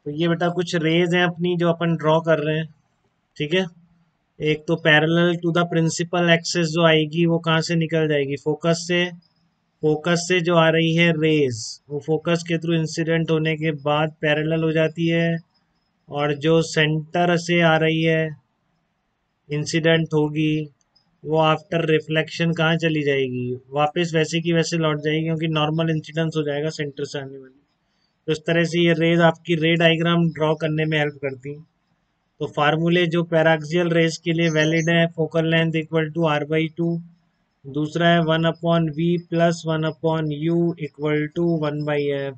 तो ये बेटा कुछ रेज हैं अपनी जो अपन ड्रॉ कर रहे हैं, ठीक है। एक तो parallel to the principal axis जो आएगी वो कहाँ से निकल जाएगी, फोकस से। फोकस से जो आ रही है रेज, वो फोकस के थ्रू इंसिडेंट होने के बाद पैरेलल हो जाती है, और जो सेंटर से आ रही है इंसिडेंट होगी, वो आफ्टर रिफ्लेक्शन कहाँ चली जाएगी, वापस वैसे की वैसे लौट जाएगी, क्योंकि नॉर्मल इंसिडेंस हो जाएगा सेंटर से आने वाली। तो इस तरह से ये रेज आपकी रे डायग्राम ड्रॉ करने में हेल्प करती हैं। तो फार्मूले जो पैराक्सियल रेज के लिए वैलिड है, focal length equal to r/2, दूसरा है 1/v plus 1/u equal to 1/f,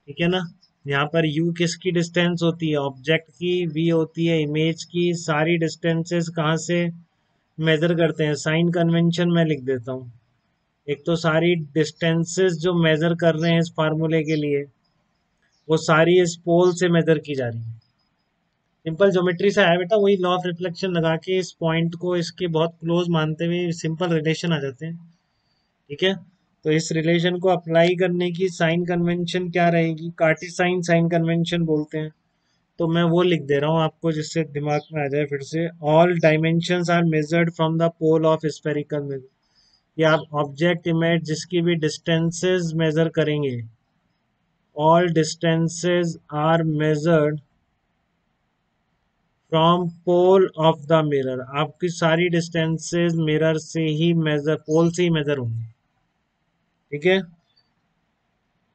ठीक है ना। यहाँ पर u किसकी डिस्टेंस होती है, ऑब्जेक्ट की, v होती है इमेज की। सारी डिस्टेंसेस कहाँ से मेजर करते हैं, साइन कन्वेंशन में लिख देता हूँ। एक तो सारी डिस्टेंसेस जो मेजर कर रहे हैं इस फार्मूले के लिए, वो सारी इस पोल से मेजर की जा रही है। सिंपल ज्योमेट्री से आया बेटा, वही लॉ ऑफ रिफ्लेक्शन लगा के इस पॉइंट को इसके बहुत क्लोज मानते हुए सिंपल रिलेशन आ जाते हैं, ठीक है। तो इस रिलेशन को अप्लाई करने की साइन कन्वेंशन क्या रहेगी, कार्टेशियन साइन कन्वेंशन बोलते हैं। तो मैं वो लिख दे रहा हूँ आपको जिससे दिमाग में आ जाए फिर से। All dimensions are measured from the pole of spherical mirror. या आप ऑब्जेक्ट इमेज जिसकी भी डिस्टेंसेस मेजर करेंगे, all distances are measured from pole of the mirror. आपकी सारी डिस्टेंसेस मिरर से ही मेजर, पोल से ही मेजर होंगी, ठीक है।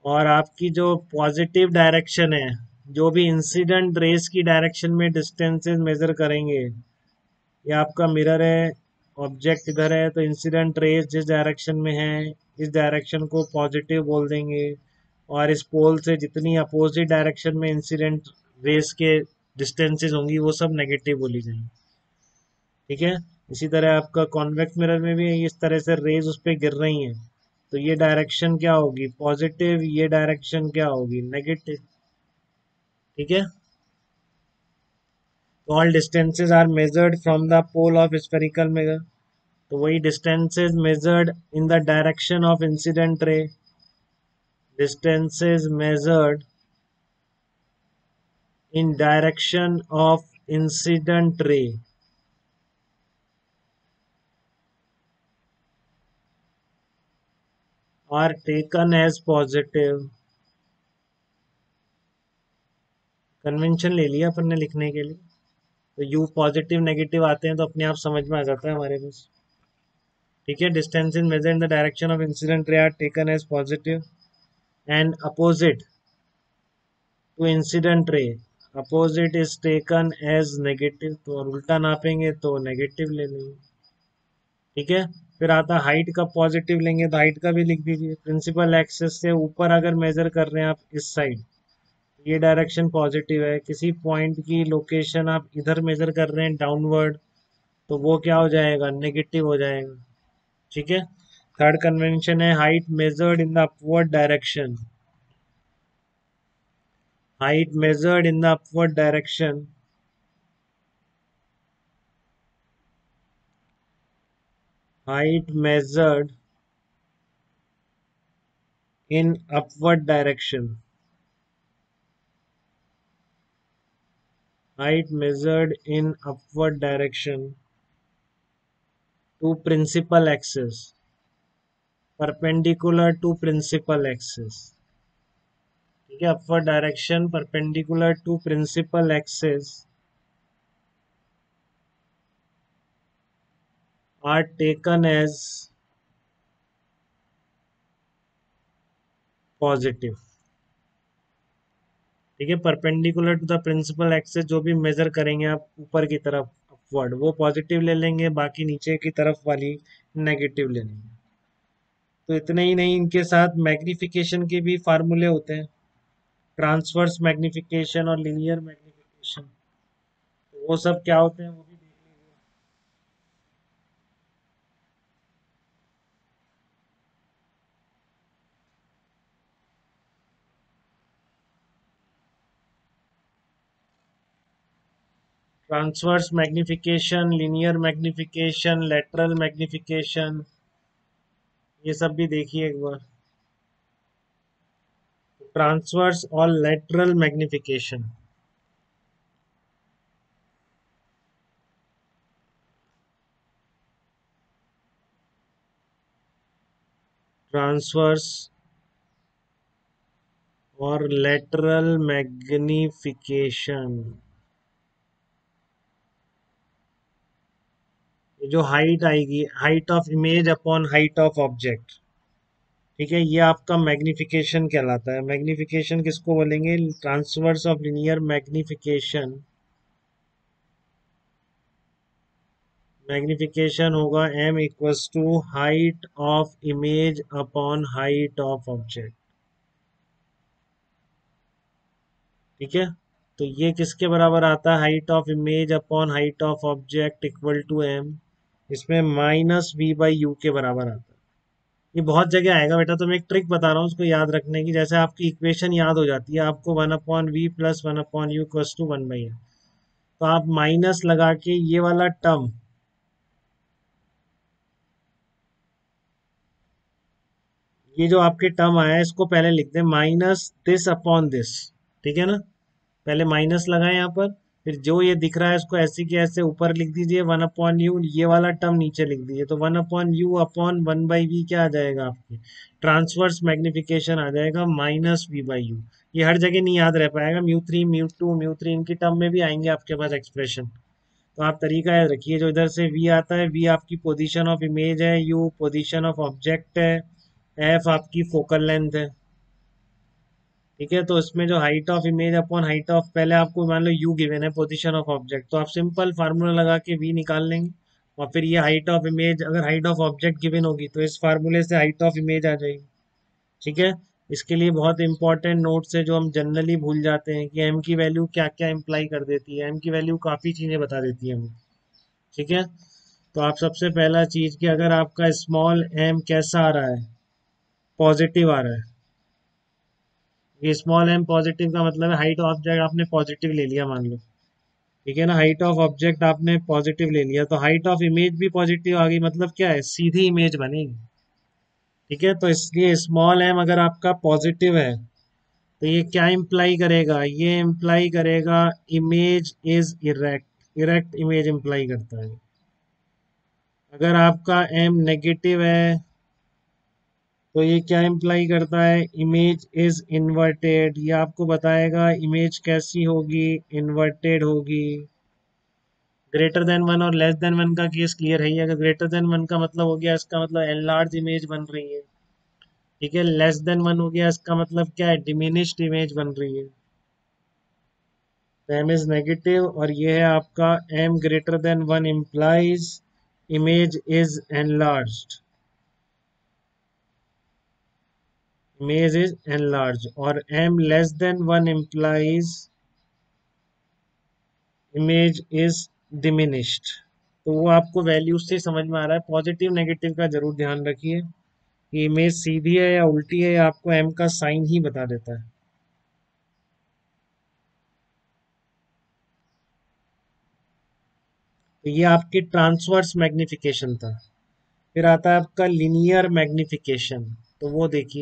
और आपकी जो पॉजिटिव डायरेक्शन है, जो भी इंसिडेंट रेस की डायरेक्शन में डिस्टेंसेस मेजर करेंगे, ये आपका मिरर है, ऑब्जेक्ट इधर है, तो इंसिडेंट रेस जिस डायरेक्शन में है इस डायरेक्शन को पॉजिटिव बोल देंगे, और इस पोल से जितनी अपोजिट डायरेक्शन में इंसिडेंट रेस के डिस्टेंसेस होंगी वो सब नेगेटिव बोली जाएंगी, ठीक है। इसी तरह आपका कॉन्वेक्स मिरर में भी इस तरह से रेज उस पर गिर रही हैं, तो ये डायरेक्शन क्या होगी, पॉजिटिव, ये डायरेक्शन क्या होगी, नेगेटिव, ठीक है। All distances are measured from the pole of spherical mirror. तो वही distances measured in the direction of incident ray, distances measured in direction of incident ray are taken as positive. Convention ले लिया अपन ने लिखने के लिए, तो यू पॉजिटिव नेगेटिव आते हैं तो अपने आप समझ में आ जाता है हमारे पास, ठीक है। Distance in measure in the direction of incident ray are taken as positive, and opposite to incident ray, opposite is taken as negative. तो और उल्टा नापेंगे तो नेगेटिव ले लेंगे, ठीक है। फिर आता हाइट का, पॉजिटिव लेंगे तो हाइट का भी लिख दीजिए। प्रिंसिपल एक्सिस से ऊपर अगर मेजर कर रहे हैं आप इस साइड, ये डायरेक्शन पॉजिटिव है। किसी पॉइंट की लोकेशन आप इधर मेजर कर रहे हैं डाउनवर्ड, तो वो क्या हो जाएगा, नेगेटिव हो जाएगा, ठीक है। थर्ड कन्वेंशन है height measured in the upward direction, height measured in the upward direction, height measured in upward direction, height measured in upward direction to principal axis, perpendicular to principal axis, ठीक है। Upward direction perpendicular to principal axis are taken as positive, ठीक है। Perpendicular to the principal axis जो भी major करेंगे आप ऊपर की तरफ अपवर्ड, वो पॉजिटिव ले लेंगे, बाकी नीचे की तरफ वाली नेगेटिव ले लेंगे। तो इतने ही नहीं, इनके साथ मैग्निफिकेशन के भी फार्मूले होते हैं, ट्रांसवर्स मैग्निफिकेशन और लीनियर मैग्निफिकेशन। तो वो सब क्या होते हैं वो भी देख लीजिए। Transverse magnification, linear magnification, lateral magnification, ये सब भी देखिए एक बार। ट्रांसवर्स और लेटरल मैग्निफिकेशन। ट्रांसवर्स और लेटरल मैग्निफिकेशन, जो हाइट आएगी, height of image upon height of object, ठीक है, ये आपका मैग्निफिकेशन कहलाता है। मैग्निफिकेशन किसको बोलेंगे? Transverse of linear magnification. Magnification होगा m equals to height of image upon height of object, ठीक है। तो ये किसके बराबर आता है? Height of image upon height of object equal to m, इसमें माइनस v बाई यू के बराबर आता है। ये बहुत जगह आएगा बेटा, तो मैं एक ट्रिक बता रहा हूँ उसको याद रखने की। जैसे आपकी इक्वेशन याद हो जाती है आपको, one upon v plus one upon u equals to one by m, तो आप माइनस लगा के ये वाला टर्म, ये जो आपके टर्म आया है इसको पहले लिख दें माइनस दिस अपॉन दिस, ठीक है ना। पहले माइनस लगाए यहाँ पर, फिर जो ये दिख रहा है इसको ऐसे के ऐसे ऊपर लिख दीजिए, वन अपॉन यू, ये वाला टर्म नीचे लिख दीजिए, तो one upon u upon one by v क्या आ जाएगा आपकी? ट्रांसवर्स मैग्निफिकेशन आ जाएगा माइनस वी बाई यू। ये हर जगह नहीं याद रह पाएगा, mu three mu two mu three इनकी टर्म में भी आएंगे आपके पास एक्सप्रेशन। तो आप तरीका याद रखिए, जो इधर से v आता है, v आपकी पोजीशन ऑफ इमेज है, u पोजीशन ऑफ ऑब्जेक्ट है, f आपकी फोकल लेंथ है, ठीक है। तो इसमें जो height of image upon height of, पहले आपको मान लो u गिवन है पोजीशन ऑफ ऑब्जेक्ट, तो आप सिंपल फार्मूला लगा के v निकाल लेंगे, और फिर ये हाइट ऑफ इमेज, अगर हाइट ऑफ ऑब्जेक्ट गिवन होगी तो इस फार्मूले से हाइट ऑफ इमेज आ जाएगी, ठीक है। इसके लिए बहुत इंपॉर्टेंट नोट्स है जो हम जनरली भूल जाते हैं कि m की वैल्यू क्या क्या इंप्लाई कर देती है। m की वैल्यू काफ़ी चीज़ें बता देती है हमें, ठीक है। तो आप सबसे पहला चीज़ कि अगर आपका स्मॉल m कैसा आ रहा है? पॉजिटिव आ रहा है। ये स्मॉल m पॉजिटिव का मतलब है हाइट ऑफ ऑब्जेक्ट आपने पॉजिटिव ले लिया मान लो, ठीक है ना। हाइट ऑफ ऑब्जेक्ट आपने पॉजिटिव ले लिया, तो हाइट ऑफ इमेज भी पॉजिटिव आ गई, मतलब क्या है? सीधी इमेज बनेगी, ठीक है। तो इसलिए स्मॉल m अगर आपका पॉजिटिव है तो ये क्या इम्प्लाई करेगा? ये इम्प्लाई करेगा image is erect, erect image imply करता है। अगर आपका m नेगेटिव है तो ये क्या इम्प्लाई करता है? Image is inverted. ये आपको बताएगा इमेज कैसी होगी? इन्वर्टेड होगी। ग्रेटर देन वन और लेस देन वन का केस क्लियर है ही। अगर ग्रेटर देन वन का मतलब हो गया, इसका मतलब एनलार्ज इमेज बन रही है, ठीक है। लेस देन वन हो गया, इसका मतलब क्या है? डिमिनिश्ड इमेज बन रही है। एम इज नेगेटिव और ये है आपका m greater than one implies image is enlarged, image is enlarge, और m less than one implies image is diminished. तो वो आपको वैल्यू से समझ में आ रहा है। पॉजिटिव नेगेटिव का जरूर ध्यान रखिए कि इमेज सीधी है या उल्टी है, आपको m का साइन ही बता देता है। तो ये आपकी ट्रांसवर्स मैग्निफिकेशन था। फिर आता है आपका लिनियर मैग्निफिकेशन, तो वो देखिए।